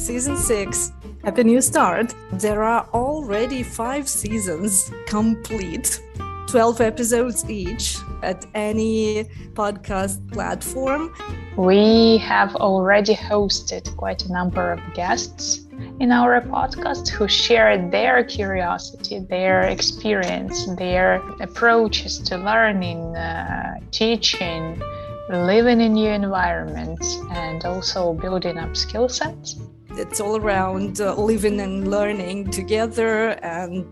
Season 6. Happy new start. There are already 5 seasons complete, 12 episodes each at any podcast platform. We have already hosted quite a number of guests in our podcast who shared their curiosity, their experience, their approaches to learning, teaching, living in new environments, and also building up skill sets. It's all around living and learning together and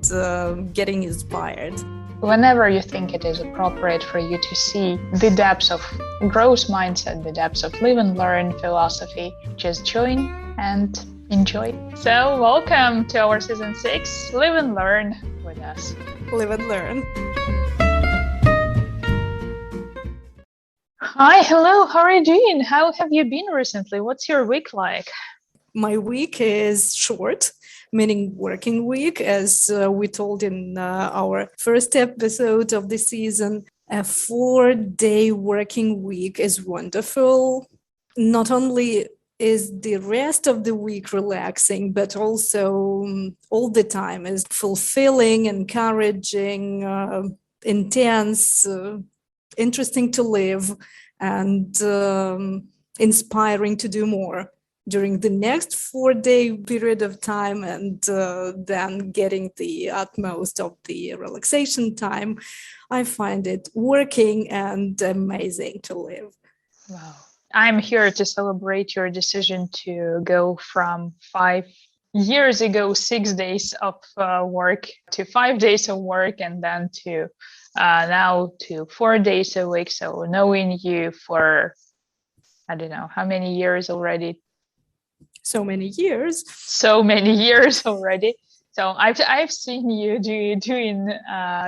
getting inspired. Whenever you think it is appropriate for you to see the depths of growth mindset, the depths of live and learn philosophy, just join and enjoy. So welcome to our season 6, Live and Learn with us. Live and learn. Hi, hello, how are you doing? How have you been recently? What's your week like? My week is short, meaning working week, as we told in our first episode of the season. A 4-day working week is wonderful. Not only is the rest of the week relaxing, but also all the time is fulfilling, encouraging, intense, interesting to live, and inspiring to do more during the next 4-day period of time, and then getting the utmost of the relaxation time. I find it working and amazing to live. Wow. I'm here to celebrate your decision to go from 5 years ago, 6 days of work to 5 days of work, and then to now to 4 days a week. So knowing you for, I don't know, how many years already? So many years already. So I've seen you doing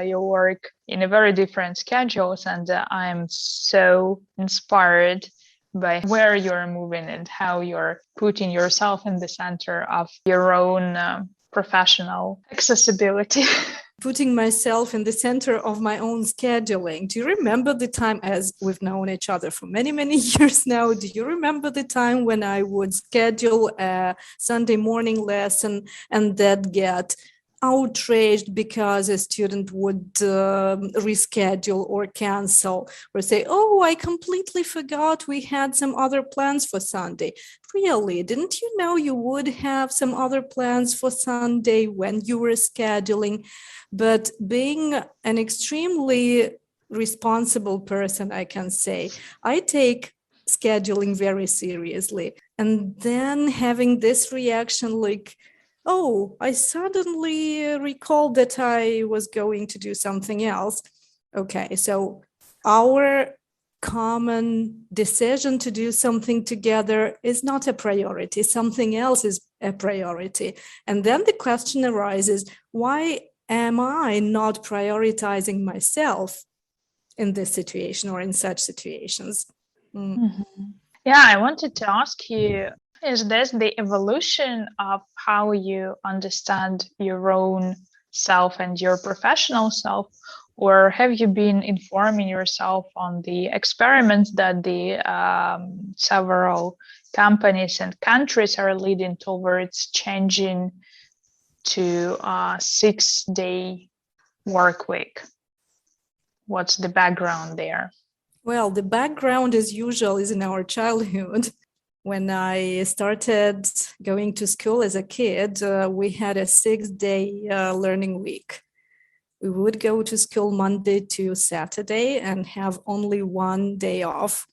your work in a very different schedules, and I'm so inspired by where you're moving and how you're putting yourself in the center of your own professional accessibility. Putting myself in the center of my own scheduling. Do you remember the time, as we've known each other for many, many years now, do you remember the time when I would schedule a Sunday morning lesson and that get outraged because a student would reschedule or cancel or say, oh, I completely forgot we had some other plans for Sunday. Really, didn't you know you would have some other plans for Sunday when you were scheduling? But being an extremely responsible person, I can say, I take scheduling very seriously. And then having this reaction like, oh, I suddenly recalled that I was going to do something else. Okay, so our common decision to do something together is not a priority. Something else is a priority. And then the question arises, why am I not prioritizing myself in this situation or in such situations? Mm-hmm. Yeah, I wanted to ask you, is this the evolution of how you understand your own self and your professional self? Or have you been informing yourself on the experiments that the several companies and countries are leading towards changing to a 6-day work week? What's the background there? Well, the background, as usual, is in our childhood. When I started going to school as a kid, we had a 6-day learning week. We would go to school Monday to Saturday and have only one day off.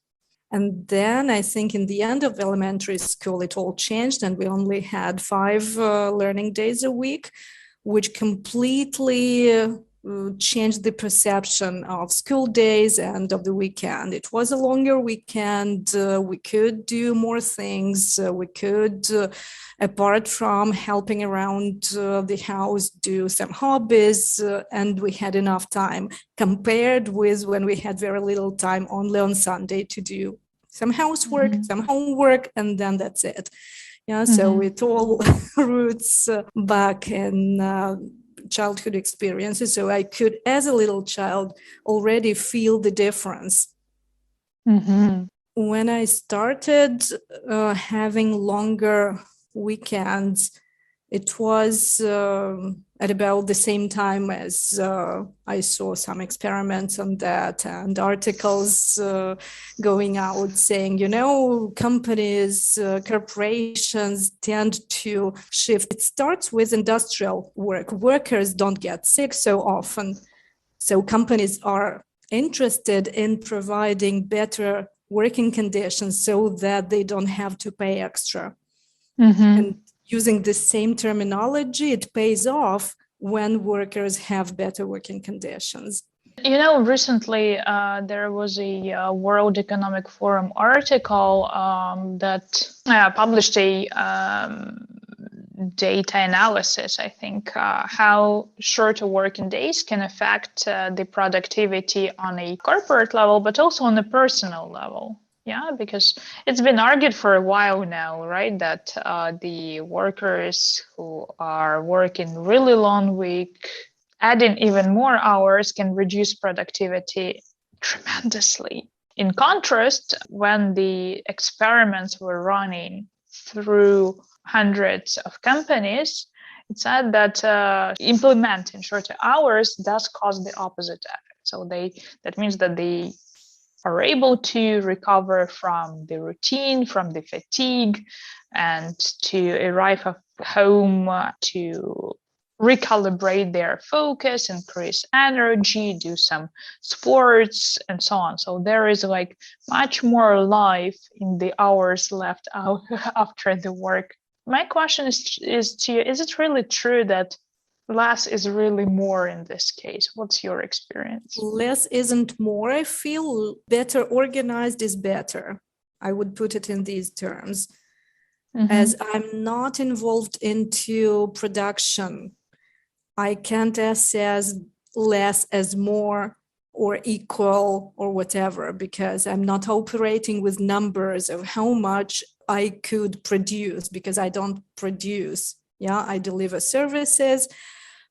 And then I think in the end of elementary school, it all changed and we only had 5 learning days a week, which completely changed the perception of school days and of the weekend. It was a longer weekend. We could do more things. We could, apart from helping around the house, do some hobbies, and we had enough time compared with when we had very little time only on Sunday to do some housework, some homework, and then that's it. Yeah, so it all roots back in childhood experiences. So I could, as a little child, already feel the difference. When I started having longer weekends. It was at about the same time as I saw some experiments on that and articles going out saying, companies, corporations tend to shift. It starts with industrial work. Workers don't get sick so often. So companies are interested in providing better working conditions so that they don't have to pay extra. And using the same terminology, it pays off when workers have better working conditions. Recently there was a World Economic Forum article that published a data analysis, I think, how shorter working days can affect the productivity on a corporate level, but also on a personal level. Yeah, because it's been argued for a while now, right, that the workers who are working really long week, adding even more hours can reduce productivity tremendously. In contrast, when the experiments were running through hundreds of companies, it said that implementing shorter hours does cause the opposite effect. So that means that they are able to recover from the routine, from the fatigue, and to arrive at home to recalibrate their focus, increase energy, do some sports, and so on. So there is like much more life in the hours left out after the work. My question is to you, is it really true that less is really more in this case? What's your experience? Less isn't more. I feel better organized is better. I would put it in these terms. As I'm not involved into production, I can't assess less as more or equal or whatever, because I'm not operating with numbers of how much I could produce, because I don't produce. Yeah, I deliver services.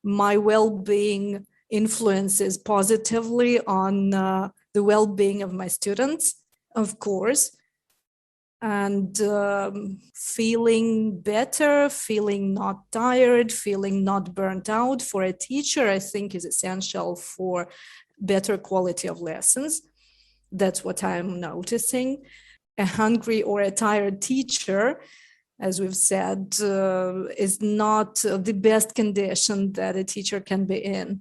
My well-being influences positively on the well-being of my students, of course. And feeling better, feeling not tired, feeling not burnt out for a teacher, I think is essential for better quality of lessons. That's what I'm noticing. A hungry or a tired teacher, as we've said, is not the best condition that a teacher can be in.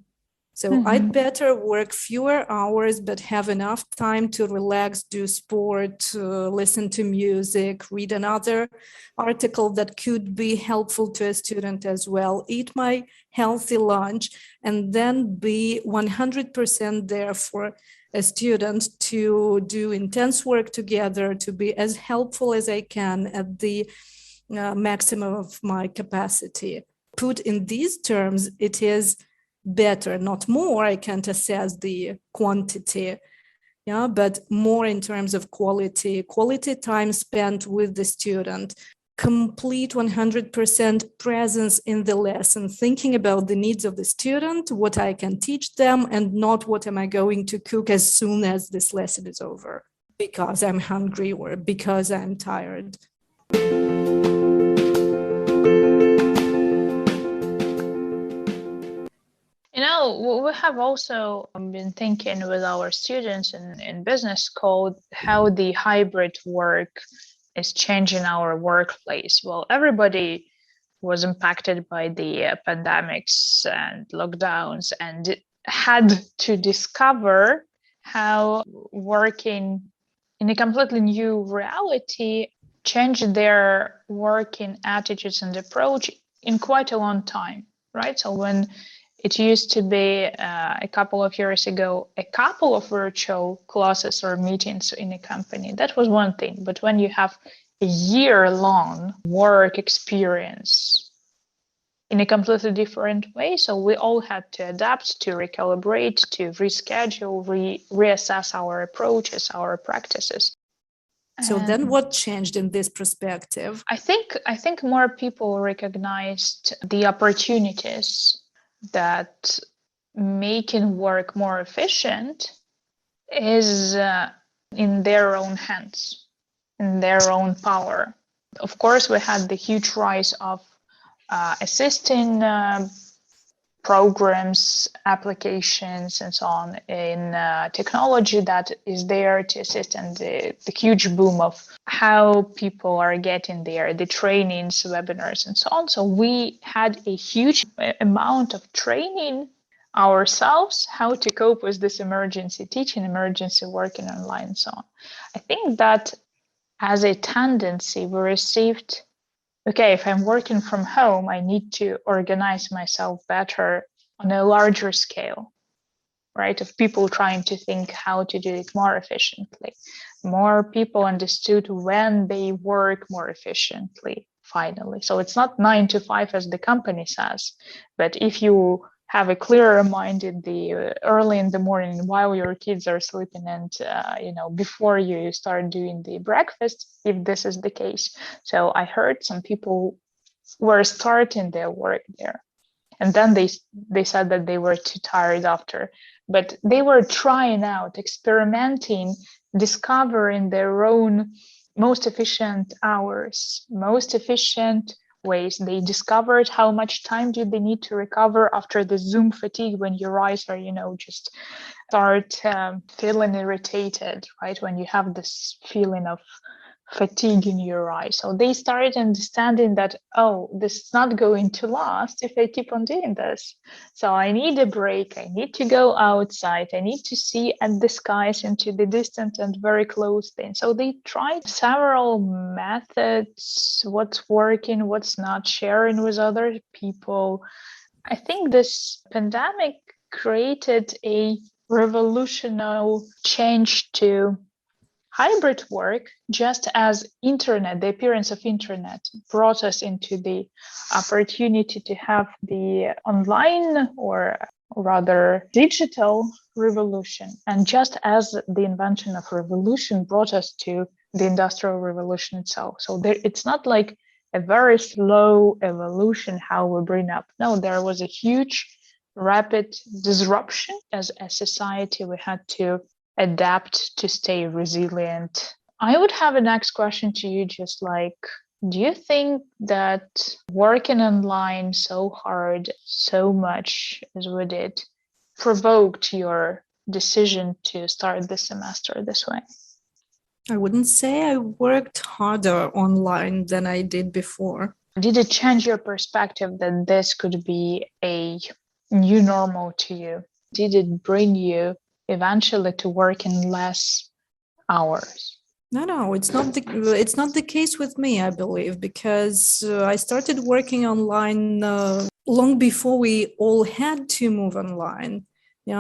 So I'd better work fewer hours, but have enough time to relax, do sport, listen to music, read another article that could be helpful to a student as well, eat my healthy lunch, and then be 100% there for a student to do intense work together, to be as helpful as I can at the maximum of my capacity. Put in these terms, it is better, not more. I can't assess the quantity, but more in terms of quality time spent with the student, complete 100% presence in the lesson, thinking about the needs of the student, what I can teach them, and not what am I going to cook as soon as this lesson is over, because I'm hungry or because I'm tired. We have also been thinking with our students in business school how the hybrid work is changing our workplace. Well, everybody was impacted by the pandemics and lockdowns and had to discover how working in a completely new reality changed their working attitudes and approach in quite a long time, right? So when it used to be a couple of years ago, a couple of virtual classes or meetings in a company, that was one thing. But when you have a year-long work experience in a completely different way, so we all had to adapt, to recalibrate, to reschedule, reassess our approaches, our practices. So then what changed in this perspective? I think more people recognized the opportunities that making work more efficient is in their own hands, in their own power. Of course, we had the huge rise of assisting programs, applications, and so on in technology that is there to assist, and the huge boom of how people are getting there, the trainings, webinars, and so on. So we had a huge amount of training ourselves how to cope with this emergency teaching, emergency working online, and so on. I think that as a tendency, we received, okay, if I'm working from home, I need to organize myself better on a larger scale, right? Of people trying to think how to do it more efficiently. More people understood when they work more efficiently, finally. So it's not 9 to 5 as the company says, but if you have a clearer mind in the early in the morning while your kids are sleeping, and before you start doing the breakfast, if this is the case. So I heard some people were starting their work there, and then they said that they were too tired after, but they were trying out, experimenting, discovering their own most efficient hours, most efficient ways. They discovered how much time do they need to recover after the Zoom fatigue, when your eyes are, just start feeling irritated, right? When you have this feeling of fatigue in your eyes. So they started understanding that, oh, this is not going to last if I keep on doing this. So I need a break. I need to go outside. I need to see at the skies into the distant and very close things. So they tried several methods, what's working, what's not, sharing with other people. I think this pandemic created a revolutionary change to hybrid work, just as internet, the appearance of internet brought us into the opportunity to have the online, or rather digital revolution. And just as the invention of revolution brought us to the industrial revolution itself. So it's not like a very slow evolution how we bring up. No, there was a huge rapid disruption. As a society, we had to adapt to stay resilient. I would have a next question to you, just like, do you think that working online so hard, so much as we did, provoked your decision to start the semester this way? I wouldn't say I worked harder online than I did before. Did it change your perspective that this could be a new normal to you? Did it bring you eventually to work in less hours? No, it's not the case with me, I believe, because I started working online long before we all had to move online.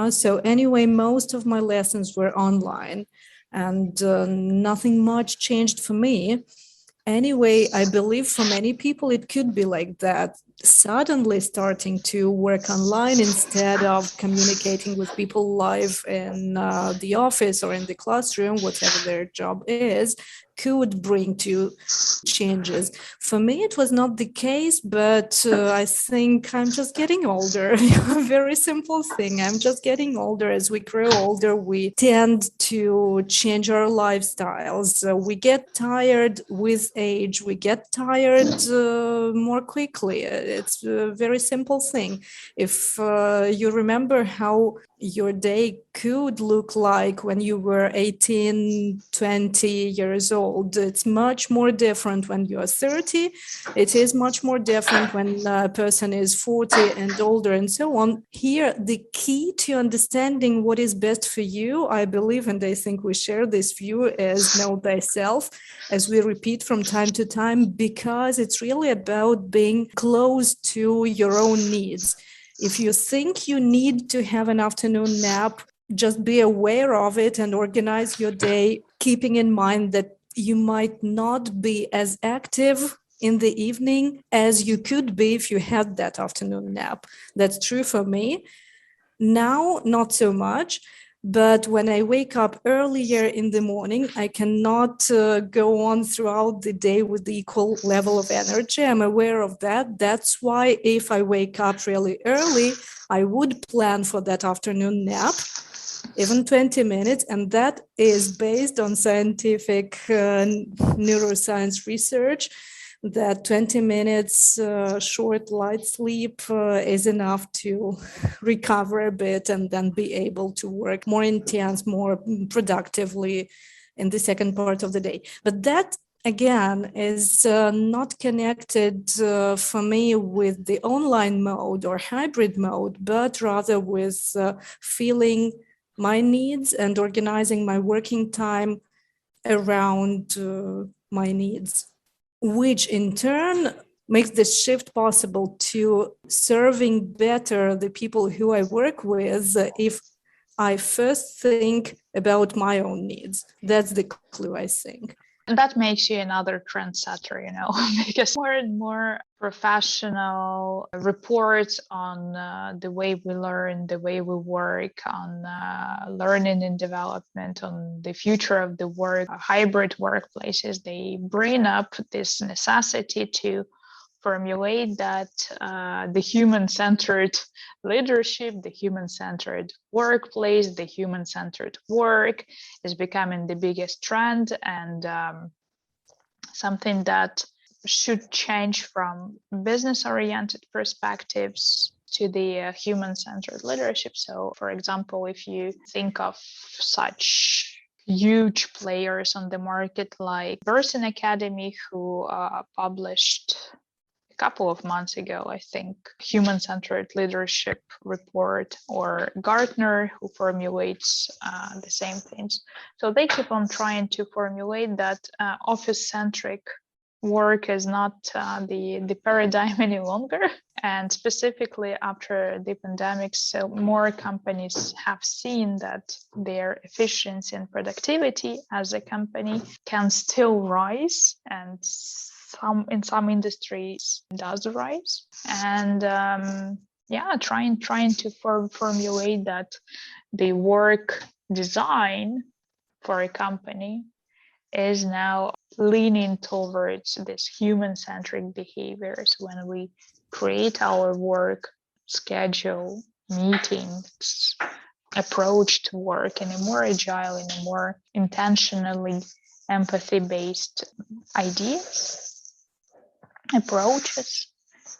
So anyway, most of my lessons were online, and nothing much changed for me. Anyway, I believe for many people it could be like that, suddenly starting to work online instead of communicating with people live in the office or in the classroom, whatever their job is, could bring to changes. For me, it was not the case, but I think I'm just getting older. Very simple thing. I'm just getting older. As we grow older, we tend to change our lifestyles. We get tired with age. We get tired more quickly. It's a very simple thing. If you remember how your day could look like when you were 18, 20 years old, it's much more different when you're 30. It is much more different when a person is 40 and older, and so on. Here, the key to understanding what is best for you, I believe, and I think we share this view, is know thyself, as we repeat from time to time, because it's really about being close to your own needs. If you think you need to have an afternoon nap, just be aware of it and organize your day, keeping in mind that you might not be as active in the evening as you could be if you had that afternoon nap. That's true for me. Now, not so much. But when I wake up earlier in the morning, I cannot go on throughout the day with the equal level of energy. I'm aware of that. That's why if I wake up really early, I would plan for that afternoon nap. even 20 minutes. And that is based on scientific neuroscience research, that 20 minutes short light sleep is enough to recover a bit and then be able to work more intense, more productively in the second part of the day. But that, again, is not connected for me with the online mode or hybrid mode, but rather with feeling my needs and organizing my working time around my needs, which in turn makes this shift possible to serving better the people who I work with if I first think about my own needs. That's the clue, I think. And that makes you another trendsetter, because more and more professional reports on the way we learn, the way we work, on learning and development, on the future of the work, hybrid workplaces, they bring up this necessity to formulate that the human-centered leadership, the human-centered workplace, the human-centered work is becoming the biggest trend, and something that should change from business-oriented perspectives to the human-centered leadership. So, for example, if you think of such huge players on the market like Person Academy, who published couple of months ago, I think, human-centered leadership report, or Gartner, who formulates the same things. So they keep on trying to formulate that office-centric work is not the paradigm any longer. And specifically after the pandemic, so more companies have seen that their efficiency and productivity as a company can still rise, and in some industries does rise, and trying to formulate that the work design for a company is now leaning towards this human-centric behaviors when we create our work schedule, meetings, approach to work in a more agile, in a more intentionally empathy-based ideas, approaches,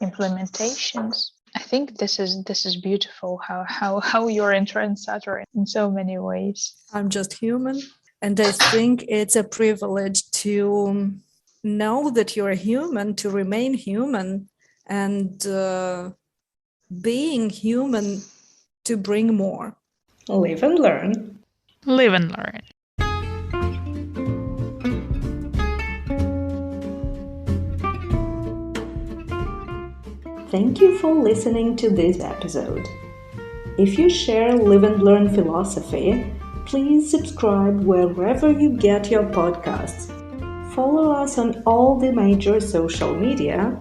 implementations. I think this is beautiful how you're a trendsetter in so many ways. I'm just human, and I think it's a privilege to know that you're human, to remain human, and being human to bring more. Live and learn. Live and learn. Thank you for listening to this episode. If you share Live and Learn philosophy, please subscribe wherever you get your podcasts. Follow us on all the major social media,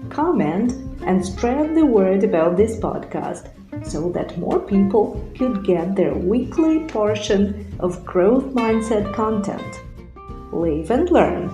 comment, and spread the word about this podcast so that more people could get their weekly portion of growth mindset content. Live and learn.